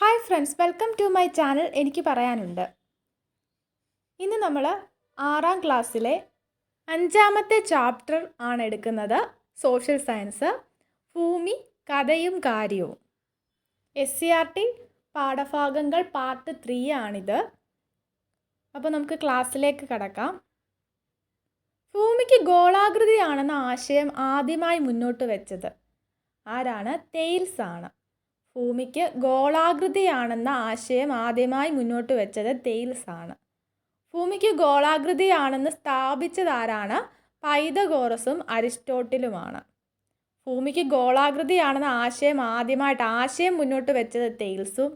Hi friends, welcome to my channel. എനിക്ക് പറയാനുണ്ട്. ഇന്ന് നമ്മൾ 6ാം ക്ലാസ്സിലെ 5ാമത്തെ ചാപ്റ്റർ ആണ് എടുക്കുന്നത്. സോഷ്യൽ സയൻസ്, ഭൂമി, കഥയും കാര്യവും. SCERT പാഠഭാഗങ്ങൾ പാർട്ട് 3 ആണിത്. അപ്പോൾ നമുക്ക് ക്ലാസ്സിലേക്ക് കടക്കാം. ഭൂമിക്ക് ഗോളാകൃതിയാണെന്ന ആശയം ആദ്യമായി മുന്നോട്ട് വെച്ചത് ആരാണ്? തെയിൽസ് ആണ്. ഭൂമിക്ക് ഗോളാകൃതിയാണെന്ന ആശയം ആദ്യമായി മുന്നോട്ട് വെച്ചത് തെയിൽസ് ആണ്. ഭൂമിക്ക് ഗോളാകൃതിയാണെന്ന് സ്ഥാപിച്ചതാരാണ്? പൈതഗോറസും അരിസ്റ്റോട്ടിലുമാണ്. ഭൂമിക്ക് ഗോളാകൃതിയാണെന്ന ആശയം മുന്നോട്ട് വെച്ചത് തെയിൽസും,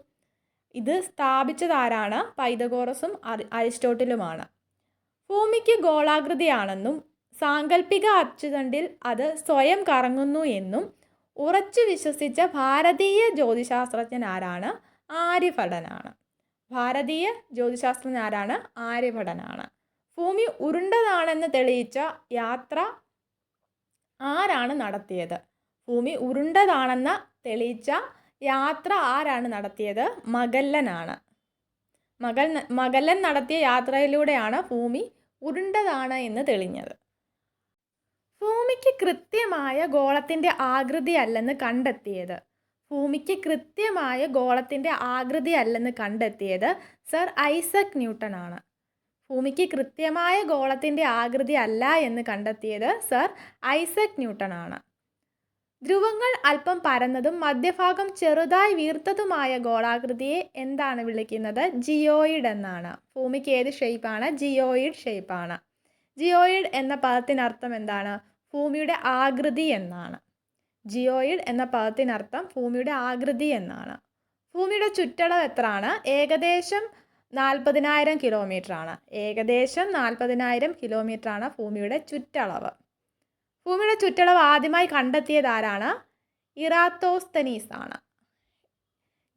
ഇത് സ്ഥാപിച്ചതാരാണ്? പൈതഗോറസും അരിസ്റ്റോട്ടിലുമാണ്. ഭൂമിക്ക് ഗോളാകൃതിയാണെന്നും സാങ്കല്പിക അച്ചുതണ്ടിൽ അത് സ്വയം കറങ്ങുന്നു എന്നും ഉറച്ചു വിശ്വസിച്ച ഭാരതീയ ജ്യോതിശാസ്ത്രജ്ഞൻ ആരാണ്? ആര്യഭടനാണ്. ഭാരതീയ ജ്യോതിശാസ്ത്രജ്ഞൻ ആരാണ്? ആര്യഭടനാണ്. ഭൂമി ഉരുണ്ടതാണെന്ന് തെളിയിച്ച യാത്ര ആരാണ് നടത്തിയത്? ഭൂമി ഉരുണ്ടതാണെന്ന് തെളിയിച്ച യാത്ര ആരാണ് നടത്തിയത്? മഗല്ലനാണ്. മഗല്ലൻ നടത്തിയ യാത്രയിലൂടെയാണ് ഭൂമി ഉരുണ്ടതാണ് എന്ന് തെളിഞ്ഞത്. ഭൂമിക്ക് കൃത്യമായ ഗോളത്തിൻ്റെ ആകൃതി അല്ലെന്ന് കണ്ടെത്തിയത് സർ ഐസക് ന്യൂട്ടൺ ആണ്. ഭൂമിക്ക് കൃത്യമായ ഗോളത്തിൻ്റെ ആകൃതി അല്ല എന്ന് കണ്ടെത്തിയത് സർ ഐസക് ന്യൂട്ടൺ ആണ്. ധ്രുവങ്ങൾ അല്പം പരന്നതും മധ്യഭാഗം ചെറുതായി വീർത്തതുമായ ഗോളാകൃതിയെ എന്താണ് വിളിക്കുന്നത്? ജിയോയിഡ് എന്നാണ്. ഭൂമിക്ക് ഏത് ഷേപ്പാണ്? ജിയോയിഡ് ഷേപ്പാണ്. ജിയോയിഡ് എന്ന പദത്തിനർത്ഥം എന്താണ്? ഭൂമിയുടെ ആകൃതി എന്നാണ്. ജിയോയിഡ് എന്ന പദത്തിനർത്ഥം ഭൂമിയുടെ ആകൃതി എന്നാണ്. ഭൂമിയുടെ ചുറ്റളവ് എത്രയാണ്? ഏകദേശം 40,000 കിലോമീറ്റർ ആണ്. ഏകദേശം 40,000 കിലോമീറ്റർ ആണ് ഭൂമിയുടെ ചുറ്റളവ്. ഭൂമിയുടെ ചുറ്റളവ് ആദ്യമായി കണ്ടെത്തിയത് ആരാണ്? ഇറാത്തോസ്തനീസ് ആണ്.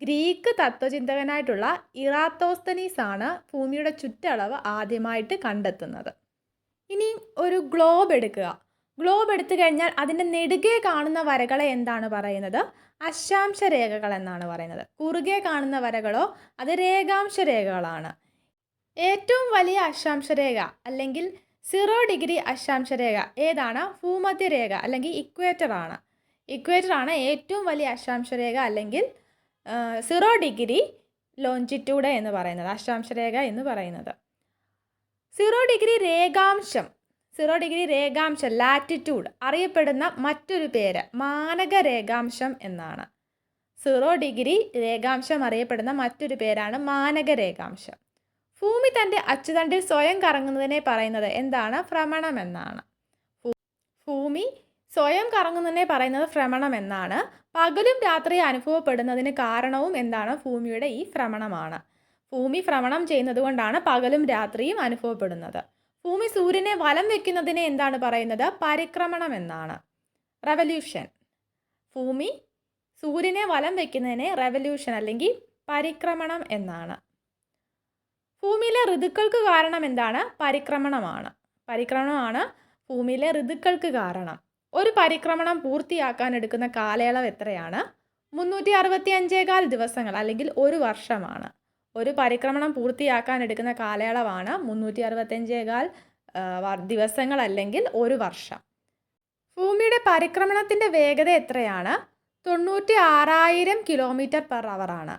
ഗ്രീക്ക് തത്വചിന്തകനായിട്ടുള്ള ഇറാത്തോസ്തനീസ് ആണ് ഭൂമിയുടെ ചുറ്റളവ് ആദ്യമായിട്ട് കണ്ടെത്തുന്നത്. ഇനി ഒരു ഗ്ലോബ് എടുക്കുക. ഗ്ലോബ് എടുത്തു കഴിഞ്ഞാൽ അതിൻ്റെ നെടുകെ കാണുന്ന വരകളെ എന്താണ് പറയുന്നത്? അക്ഷാംശ രേഖകൾ എന്നാണ് പറയുന്നത്. കുറുകെ കാണുന്ന വരകളോ അത് രേഖാംശ രേഖകളാണ്. ഏറ്റവും വലിയ അക്ഷാംശ രേഖ അല്ലെങ്കിൽ 0 ഡിഗ്രി അക്ഷാംശ രേഖ ഏതാണ്? ഭൂമധ്യരേഖ അല്ലെങ്കിൽ ഇക്വേറ്റർ ആണ്. ഇക്വേറ്റർ ആണ് ഏറ്റവും വലിയ അക്ഷാംശ രേഖ അല്ലെങ്കിൽ 0 ഡിഗ്രി ലോഞ്ചിറ്റ്യൂഡ് എന്ന് പറയുന്നത്, അക്ഷാംശ രേഖ എന്ന് പറയുന്നത്. 0 ഡിഗ്രി രേഖാംശം ലാറ്റിറ്റ്യൂഡ് അറിയപ്പെടുന്ന മറ്റൊരു പേര് മാനക രേഖാംശം എന്നാണ്. 0 ഡിഗ്രി രേഖാംശം അറിയപ്പെടുന്ന മറ്റൊരു പേരാണ് മാനക രേഖാംശം. ഭൂമി തൻ്റെ അച്ചുതണ്ടിൽ സ്വയം കറങ്ങുന്നതിനെ പറയുന്നത് എന്താണ്? ഭ്രമണം എന്നാണ്. ഭൂമി സ്വയം കറങ്ങുന്നതിനെ പറയുന്നത് ഭ്രമണം എന്നാണ്. പകലും രാത്രി അനുഭവപ്പെടുന്നതിന് കാരണവും എന്താണ്? ഭൂമിയുടെ ഈ ഭ്രമണമാണ്. ഭൂമി ഭ്രമണം ചെയ്യുന്നത് കൊണ്ടാണ് പകലും രാത്രിയും അനുഭവപ്പെടുന്നത്. ഭൂമി സൂര്യനെ വലം വയ്ക്കുന്നതിനെ എന്താണ് പറയുന്നത്? പരിക്രമണം എന്നാണ്. റെവല്യൂഷൻ. ഭൂമി സൂര്യനെ വലം വയ്ക്കുന്നതിനെ റെവല്യൂഷൻ അല്ലെങ്കിൽ പരിക്രമണം എന്നാണ്. ഭൂമിയിലെ ഋതുക്കൾക്ക് കാരണം എന്താണ്? പരിക്രമണമാണ് ഭൂമിയിലെ ഋതുക്കൾക്ക് കാരണം. ഒരു പരിക്രമണം പൂർത്തിയാക്കാൻ എടുക്കുന്ന കാലയളവ് എത്രയാണ്? 365 ദിവസങ്ങൾ അല്ലെങ്കിൽ ഒരു വർഷമാണ്. ഒരു പരിക്രമണം പൂർത്തിയാക്കാൻ എടുക്കുന്ന കാലയളവാണ് 365 ദിവസങ്ങൾ അല്ലെങ്കിൽ ഒരു വർഷം. ഭൂമിയുടെ പരിക്രമണത്തിൻ്റെ വേഗത എത്രയാണ്? 96,000 km/h ആണ്.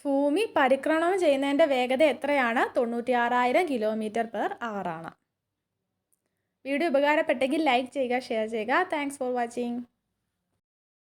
ഭൂമി പരിക്രമണം ചെയ്യുന്നതിൻ്റെ വേഗത എത്രയാണ്? 96,000 km/h ആണ്. വീഡിയോ ഉപകാരപ്പെട്ടെങ്കിൽ ലൈക്ക് ചെയ്യുക, ഷെയർ ചെയ്യുക. Thanks for watching.